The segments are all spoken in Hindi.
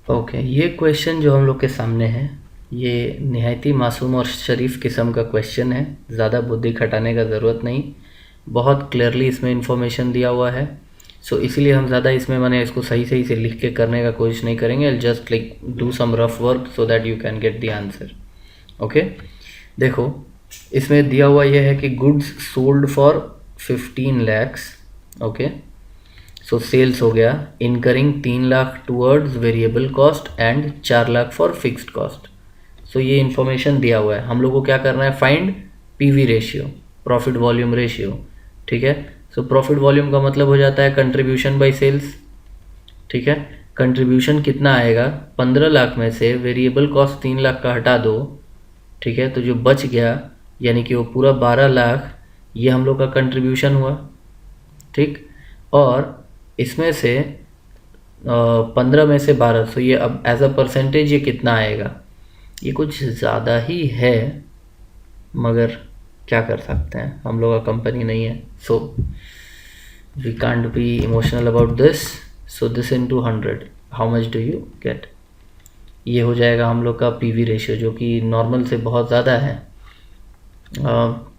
ओके, ये क्वेश्चन जो हम लोग के सामने है, ये निहायती मासूम और शरीफ किस्म का क्वेश्चन है। ज़्यादा बुद्धि खटाने का ज़रूरत नहीं, बहुत क्लियरली इसमें इंफॉर्मेशन दिया हुआ है। सो इसीलिए हम ज़्यादा इसमें मैंने इसको सही सही से लिख के करने का कोशिश नहीं करेंगे। I just like do some rough work so that you can get the answer. Okay, देखो इसमें दिया हुआ यह है कि goods sold for 15 lakhs। Okay, so sales हो गया, incurring 3 lakh towards variable cost and 4 lakh for fixed cost. So ये इन्फॉर्मेशन दिया हुआ है, हम लोग को क्या करना है, find PV ratio, profit volume ratio. ठीक है, सो प्रॉफिट वॉल्यूम का मतलब हो जाता है कंट्रीब्यूशन बाय सेल्स। ठीक है, कंट्रीब्यूशन कितना आएगा, 15 लाख में से वेरिएबल कॉस्ट 3 लाख का हटा दो। ठीक है, तो जो बच गया यानी कि वो पूरा 12 लाख, ये हम लोग का कंट्रीब्यूशन हुआ। ठीक, और इसमें से 15 में से 12, तो ये अब एज अ परसेंटेज ये कितना आएगा, ये कुछ ज़्यादा ही है, मगर क्या कर सकते हैं, हम लोग का कंपनी नहीं है। So we can't be emotional about this. So this into 100, how much do you get, ये हो जाएगा हम लोग का पीवी रेशियो, जो कि नॉर्मल से बहुत ज़्यादा है।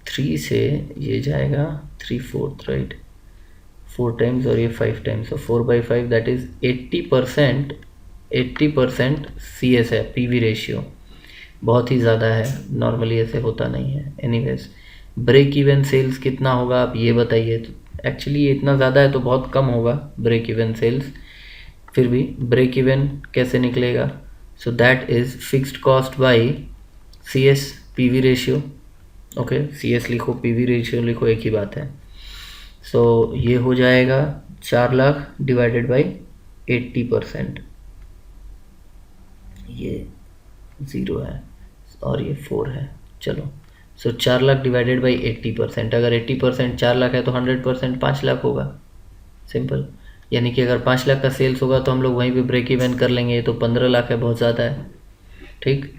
3 से ये जाएगा 3/4, राइट, 4 टाइम्स और ये 5 टाइम्स, तो 4/5 दैट इज़ 80%। 80% सी एस है पीवी रेशियो, बहुत ही ज़्यादा है, नॉर्मली ऐसे होता नहीं है। एनीवेज, ब्रेक इवन सेल्स कितना होगा आप ये बताइए। तो एक्चुअली ये इतना ज़्यादा है तो बहुत कम होगा ब्रेक इवन सेल्स, फिर भी ब्रेक इवन कैसे निकलेगा, so that is fixed cost by C S P V ratio. Okay, C S लिखो, पी वी रेशियो लिखो, एक ही बात है। सो ये हो जाएगा 4 लाख डिवाइडेड बाई 80%, ये 0 है और ये 4 है। चलो, सो 4 लाख डिवाइडेड बाई 80%, अगर 80% 4 लाख है तो 100% 5 लाख होगा, सिंपल। यानी कि अगर 5 लाख का सेल्स होगा तो हम लोग वहीं पे ब्रेक इवन कर लेंगे, ये तो 15 लाख है, बहुत ज़्यादा है। ठीक,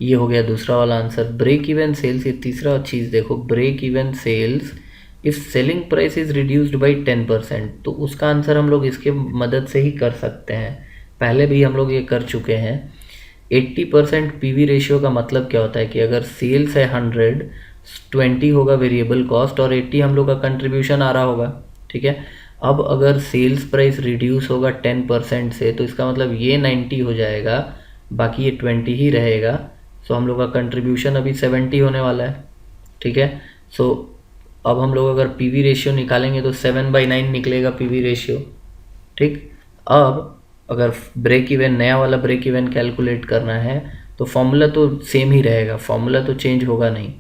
ये हो गया दूसरा वाला आंसर। ब्रेक इवन सेल्स, ये तीसरा चीज़ देखो, break even sales if selling price is reduced by 10%, तो उसका आंसर हम लोग इसके मदद से ही कर सकते हैं, पहले भी हम लोग ये कर चुके हैं। 80% पीवी रेशियो का मतलब क्या होता है कि अगर सेल्स है 100, 20 होगा वेरिएबल कॉस्ट और 80 हम लोग का कंट्रीब्यूशन आ रहा होगा। ठीक है, अब अगर सेल्स प्राइस रिड्यूस होगा 10% से, तो इसका मतलब ये 90 हो जाएगा, बाकी ये 20 ही रहेगा। सो हम लोग का कंट्रीब्यूशन अभी 70 होने वाला है। ठीक है, सो अब हम लोग अगर पीवी रेशियो निकालेंगे तो 7/9 निकलेगा पीवी रेशियो। ठीक, अब अगर ब्रेक इवन, नया वाला ब्रेक इवन कैलकुलेट करना है तो फॉर्मूला तो सेम ही रहेगा, फॉर्मूला तो चेंज होगा नहीं।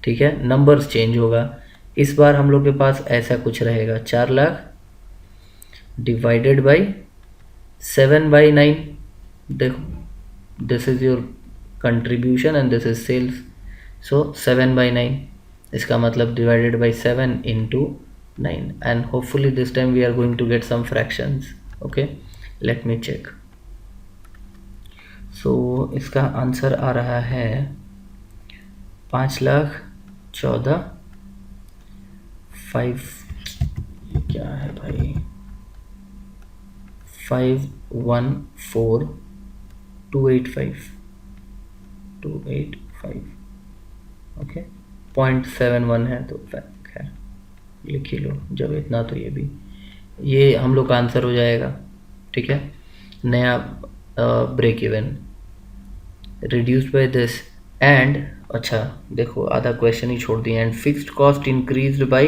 ठीक है, नंबर्स चेंज होगा। इस बार हम लोग के पास ऐसा कुछ रहेगा, 4 लाख डिवाइडेड बाई 7/9। देखो, this is your contribution and this is sales, so 7/9, इसका मतलब divided by 7 into 9, and hopefully this time we are going to get some fractions. Okay, let me check. So इसका आंसर आ रहा है 5,14,500, क्या है भाई, 514,285। ओके, 0.71 है, तो खैर लिख ही लो जब इतना, तो ये भी, ये हम लोग का आंसर हो जाएगा। ठीक है, नया break even reduced by this and, अच्छा देखो आधा क्वेश्चन ही छोड़ दिया, and fixed cost increased by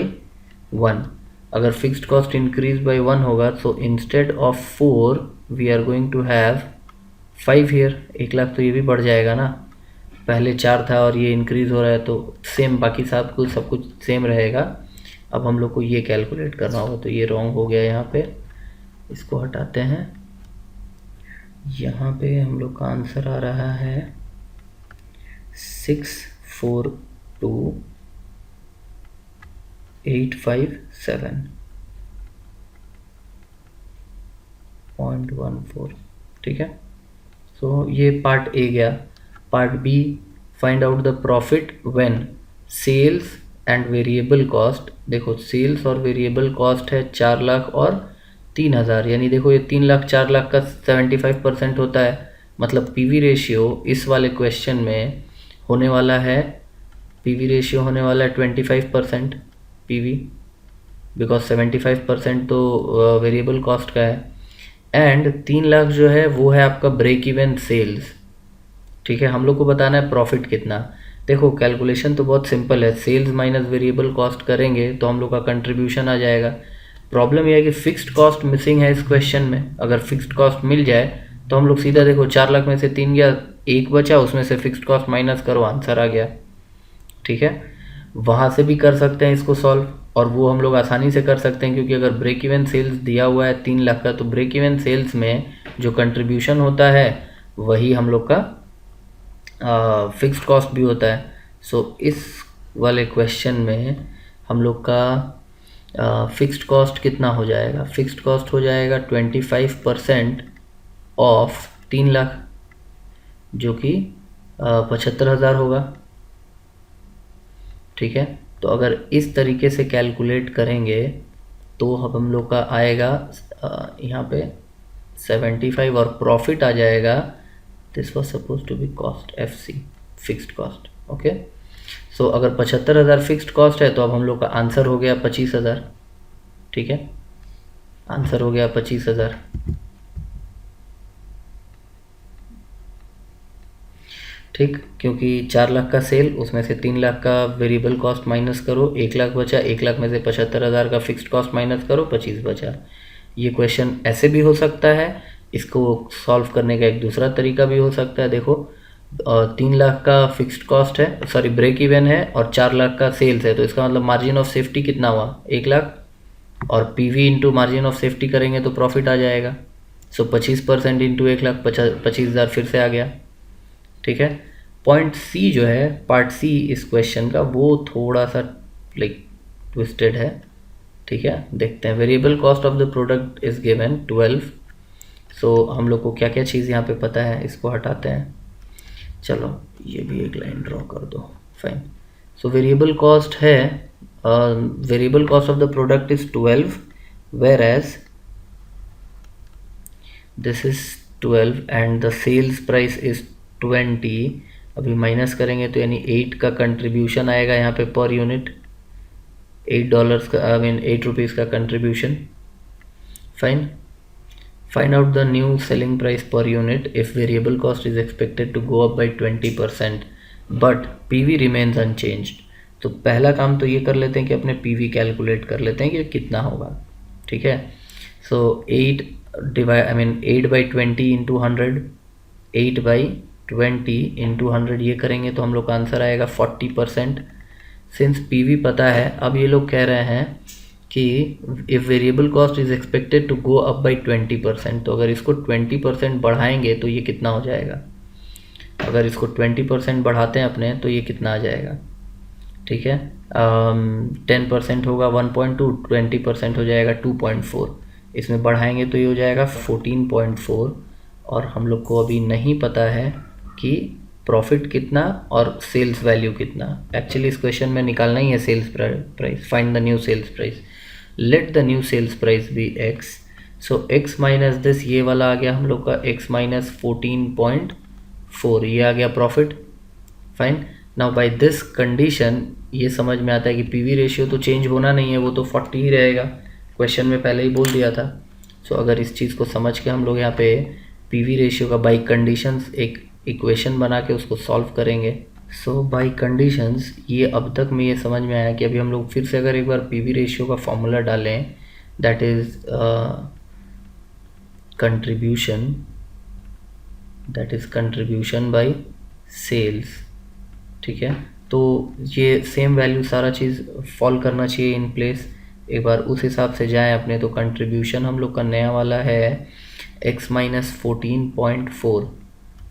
1। अगर फिक्स्ड कॉस्ट इंक्रीज बाय 1 होगा तो instead of 4 we are going to have 5 here. 1 lakh तो ये भी बढ़ जाएगा ना, पहले 4 था और ये इंक्रीज हो रहा है, तो सेम बाकी सब कुछ सेम रहेगा। अब हम लोग को ये कैलकुलेट करना होगा, तो ये रॉन्ग हो गया यहाँ पे, इसको हटाते हैं। यहाँ पे हम लोग का आंसर आ रहा है 642,857.14। ठीक है, सो ये पार्ट ए गया। Part B, find out the profit when sales and variable cost. देखो सेल्स और वेरिएबल कॉस्ट है 4 लाख और 3000, यानी देखो ये 3 लाख 4 लाख का 75% होता है, मतलब पीवी रेशियो इस वाले क्वेश्चन में होने वाला है, पीवी रेशियो होने वाला है 25% पीवी, बिकॉज 75% तो वेरिएबल कॉस्ट का है। एंड 3 लाख जो है वो है आपका ब्रेक इवन सेल्स, ठीक है। हम लोग को बताना है प्रॉफिट कितना। देखो कैलकुलेशन तो बहुत सिंपल है, सेल्स माइनस वेरिएबल कॉस्ट करेंगे तो हम लोग का कंट्रीब्यूशन आ जाएगा। प्रॉब्लम यह है कि फिक्स्ड कॉस्ट मिसिंग है इस क्वेश्चन में। अगर फिक्स्ड कॉस्ट मिल जाए तो हम लोग सीधा देखो 4 लाख में से 3 गया, 1 बचा, उसमें से फिक्स्ड कॉस्ट माइनस करो, आंसर आ गया, ठीक है। वहाँ से भी कर सकते हैं इसको सॉल्व, और वो हम लोग आसानी से कर सकते हैं, क्योंकि अगर ब्रेक इवन सेल्स दिया हुआ है 3 लाख का, तो ब्रेक इवन सेल्स में जो कंट्रीब्यूशन होता है वही हम लोग का फिक्स्ड कॉस्ट भी होता है। सो इस वाले क्वेश्चन में हम लोग का फिक्स्ड कॉस्ट कितना हो जाएगा, फिक्स्ड कॉस्ट हो जाएगा 25% ऑफ 3 लाख, जो कि 75,000 होगा, ठीक है। तो अगर इस तरीके से कैलकुलेट करेंगे तो हम लोग का आएगा यहाँ पे 75 और प्रॉफिट आ जाएगा, this was suppose to be cost FC, fixed cost, okay. So अगर 75,000 फिक्स्ड कॉस्ट है तो अब हम लोग का आंसर हो गया 25,000, ठीक है, आंसर हो गया 25,000। ठीक, क्योंकि 4 लाख का सेल, उसमें से 3 लाख का वेरिएबल कॉस्ट माइनस करो, 1 लाख बचा, 1 लाख में से 75,000 का फिक्स्ड कॉस्ट माइनस करो, 25 बचा। ये क्वेश्चन ऐसे भी हो सकता है, इसको सॉल्व करने का एक दूसरा तरीका भी हो सकता है। देखो 3 लाख का फिक्स्ड कॉस्ट है, सॉरी ब्रेक इवन है, और 4 लाख का सेल्स है, तो इसका मतलब मार्जिन ऑफ सेफ्टी कितना हुआ, 1 लाख, और PV into margin of safety करेंगे तो प्रॉफिट आ जाएगा। सो 25% इंटू 1 लाख 25,000 फिर से आ गया, ठीक है। पॉइंट सी जो है, पार्ट सी इस क्वेश्चन का, वो थोड़ा सा लाइक ट्विस्टेड है, ठीक है। देखते हैं, variable cost of the product is given 12। सो हम लोग को क्या क्या चीज़ यहाँ पे पता है, इसको हटाते हैं, चलो ये भी एक लाइन ड्रॉ कर दो, फाइन। सो वेरिएबल कॉस्ट है, variable cost of the product is 12, whereas this is 12 and the sales price is 20। अभी माइनस करेंगे तो यानी 8 का कंट्रीब्यूशन आएगा यहाँ पे पर यूनिट, $8 का, आई मीन 8 रुपीज़ का contribution, fine. Find out the new selling price per unit if variable cost is expected to go up by 20% but PV remains unchanged. तो पहला काम तो ये कर लेते हैं कि अपने पीवी कैलकुलेट कर लेते हैं कि कितना होगा, ठीक है। सो 8 by 20 इंटू 100, 8 by 20 इंटू 100 ये करेंगे तो हम लोग का आंसर आएगा 40%। सिंस पीवी पता है, अब ये लोग कह रहे हैं कि if variable cost is expected to go up by 20%, तो अगर इसको 20% बढ़ाएंगे तो ये कितना हो जाएगा, अगर इसको 20% बढ़ाते हैं अपने तो ये कितना आ जाएगा, ठीक है। 10% होगा 1.2, 20% हो जाएगा 2.4, इसमें बढ़ाएंगे तो ये हो जाएगा 14.4, और हम लोग को अभी नहीं पता है कि प्रॉफिट कितना और सेल्स वैल्यू कितना। एक्चुअली इस क्वेश्चन में निकालना ही है sales price, find the new sales price. Let the new sales price be x, so x minus this, ये वाला आ गया हम लोग का x माइनस 14.4, ये आ गया profit, fine. Now by this condition ये समझ में आता है कि पीवी रेशियो तो चेंज होना नहीं है, वो तो 40 ही रहेगा, क्वेश्चन में पहले ही बोल दिया था। सो अगर इस चीज़ को समझ के हम लोग यहाँ पे पीवी रेशियो का बाई कंडीशंस एक इक्वेशन बना के उसको सॉल्व करेंगे। सो बाई कंडीशंस ये अब तक में ये समझ में आया कि अभी हम लोग फिर से अगर एक बार पीवी रेशियो का फॉर्मूला डालें, that is contribution by sales, ठीक है। तो ये सेम वैल्यू सारा चीज़ फॉल करना चाहिए इन प्लेस, एक बार उस हिसाब से जाएं अपने। तो कंट्रीब्यूशन हम लोग का नया वाला है x minus 14.4,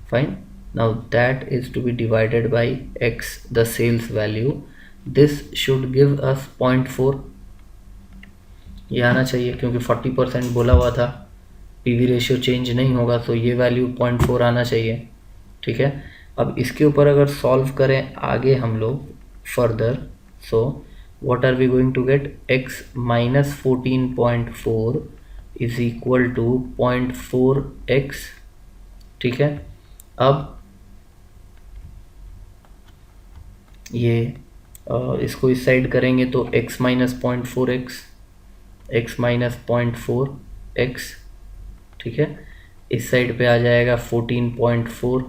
fine. Now that is to be divided by x, the sales value. This should give us 0.4, ये आना चाहिए क्योंकि 40% बोला हुआ था, पीवी रेशियो चेंज नहीं होगा, तो ये वैल्यू 0.4 आना चाहिए, ठीक है। अब इसके ऊपर अगर सॉल्व करें आगे हम लोग further, so what are we going to get, x minus 14.4 is equal to 0.4x, ठीक है। अब ये इसको इस साइड करेंगे तो x minus 0.4x, x minus 0.4x, ठीक है। इस साइड पे आ जाएगा 14.4,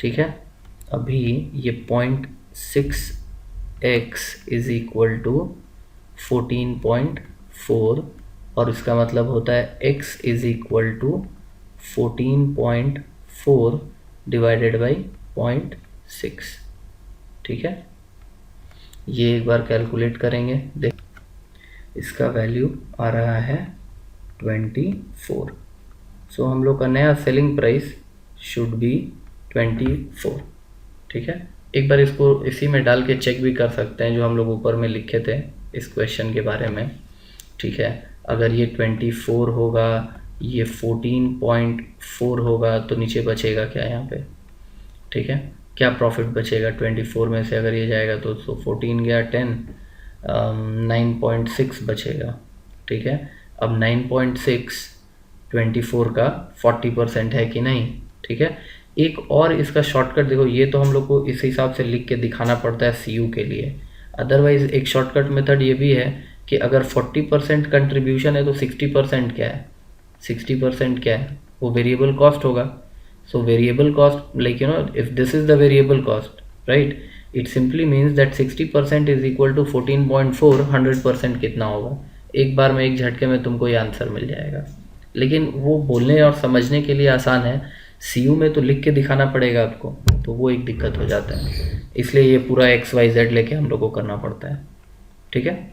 ठीक है। अभी ये 0.6x इज इक्वल टू 14.4, और इसका मतलब होता है x is equal to 14.4 divided by 0.6, ठीक है। ये एक बार कैलकुलेट करेंगे, देख इसका वैल्यू आ रहा है 24। सो हम लोग का नया सेलिंग प्राइस शुड बी 24, ठीक है। एक बार इसको इसी में डाल के चेक भी कर सकते हैं जो हम लोग ऊपर में लिखे थे इस क्वेश्चन के बारे में, ठीक है। अगर ये 24 होगा, ये 14.4 होगा, तो नीचे बचेगा क्या यहाँ पे, ठीक है। क्या प्रॉफिट बचेगा 24 में से, अगर ये जाएगा तो 14 गया 10, 9.6 बचेगा, ठीक है। अब 9.6 24 का 40% है कि नहीं, ठीक है। एक और इसका शॉर्टकट देखो, ये तो हम लोग को इस हिसाब से लिख के दिखाना पड़ता है सीयू के लिए। अदरवाइज एक शॉर्टकट मेथड ये भी है कि अगर 40% कंट्रीब्यूशन है तो 60% क्या है, 60% क्या है, वो वेरिएबल कॉस्ट होगा। So variable cost, like if this is the variable cost, right, it simply means that 60% is equal to 14.4, 100% कितना होगा। एक बार में एक झटके में तुमको ये आंसर मिल जाएगा, लेकिन वो बोलने और समझने के लिए आसान है, सीयू में तो लिख के दिखाना पड़ेगा आपको, तो वो एक दिक्कत हो जाता है। इसलिए ये पूरा XYZ लेके हम लोग को करना पड़ता है, ठीक है।